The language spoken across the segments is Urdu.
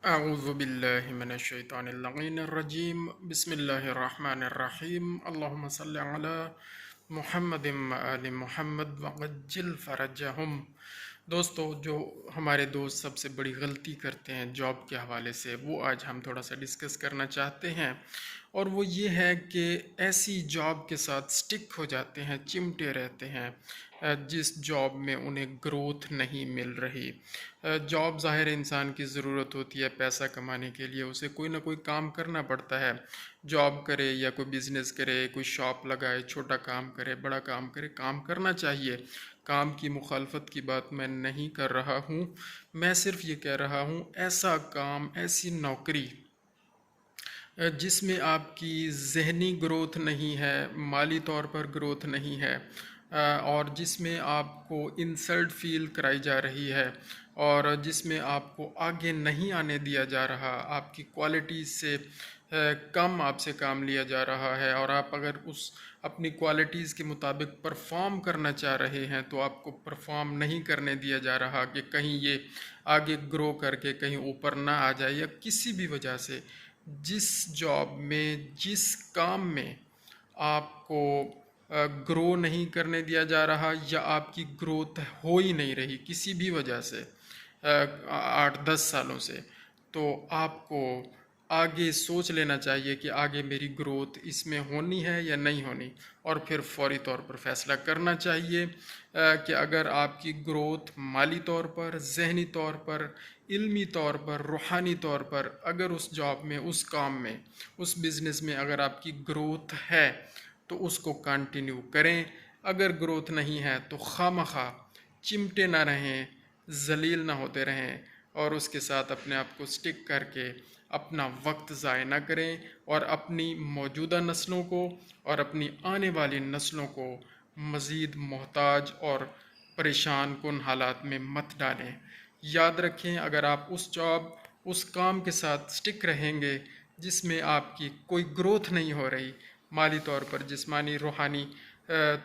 اعوذ باللہ من الشیطان اللعین الرجیم بسم اللہ الرحمن الرحیم اللہم صلی علی محمد آل محمد وعجل فرجہم۔ دوستو، جو ہمارے دوست سب سے بڑی غلطی کرتے ہیں جاب کے حوالے سے، وہ آج ہم تھوڑا سا ڈسکس کرنا چاہتے ہیں، اور وہ یہ ہے کہ ایسی جاب کے ساتھ سٹک ہو جاتے ہیں، چمٹے رہتے ہیں جس جاب میں انہیں گروتھ نہیں مل رہی۔ جاب ظاہر انسان کی ضرورت ہوتی ہے پیسہ کمانے کے لیے، اسے کوئی نہ کوئی کام کرنا پڑتا ہے، جاب کرے یا کوئی بزنس کرے، کوئی شاپ لگائے، چھوٹا کام کرے، بڑا کام کرے، کام کرنا چاہیے۔ کام کی مخالفت کی بات میں نہیں کر رہا ہوں، میں صرف یہ کہہ رہا ہوں ایسا کام، ایسی نوکری جس میں آپ کی ذہنی گروتھ نہیں ہے، مالی طور پر گروتھ نہیں ہے، اور جس میں آپ کو انسلٹ فیل کرائی جا رہی ہے، اور جس میں آپ کو آگے نہیں آنے دیا جا رہا، آپ کی کوالٹیز سے کم آپ سے کام لیا جا رہا ہے، اور آپ اگر اس اپنی کوالٹیز کے مطابق پرفارم کرنا چاہ رہے ہیں تو آپ کو پرفارم نہیں کرنے دیا جا رہا کہ کہیں یہ آگے گرو کر کے کہیں اوپر نہ آ جائے، یا کسی بھی وجہ سے جس جاب میں، جس کام میں آپ کو گرو نہیں کرنے دیا جا رہا، یا آپ کی گروتھ ہو ہی نہیں رہی کسی بھی وجہ سے 8-10 سالوں سے، تو آپ کو آگے سوچ لینا چاہیے کہ آگے میری گروتھ اس میں ہونی ہے یا نہیں ہونی، اور پھر فوری طور پر فیصلہ کرنا چاہیے کہ اگر آپ کی گروتھ مالی طور پر، ذہنی طور پر، علمی طور پر، روحانی طور پر، اگر اس جاب میں، اس کام میں، اس بزنس میں اگر آپ کی گروتھ ہے تو اس کو کنٹینیو کریں۔ اگر گروتھ نہیں ہے تو خواہ چمٹے نہ رہیں، ذلیل نہ ہوتے رہیں، اور اس کے ساتھ اپنے آپ کو سٹک کر کے اپنا وقت ضائع نہ کریں، اور اپنی موجودہ نسلوں کو اور اپنی آنے والی نسلوں کو مزید محتاج اور پریشان کن حالات میں مت ڈالیں۔ یاد رکھیں، اگر آپ اس کام کے ساتھ سٹک رہیں گے جس میں آپ کی کوئی گروتھ نہیں ہو رہی، مالی طور پر، جسمانی، روحانی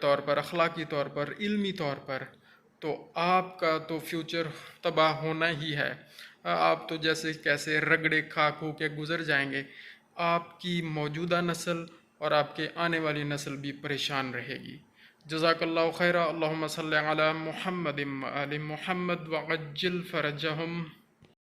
طور پر، اخلاقی طور پر، علمی طور پر، تو آپ کا تو فیوچر تباہ ہونا ہی ہے۔ آپ تو جیسے کیسے رگڑے کھا کھو کے گزر جائیں گے، آپ کی موجودہ نسل اور آپ کے آنے والی نسل بھی پریشان رہے گی۔ جزاک اللہ خیرہ۔ اللہم صلی علی محمد آل محمد وعجل فرجہم۔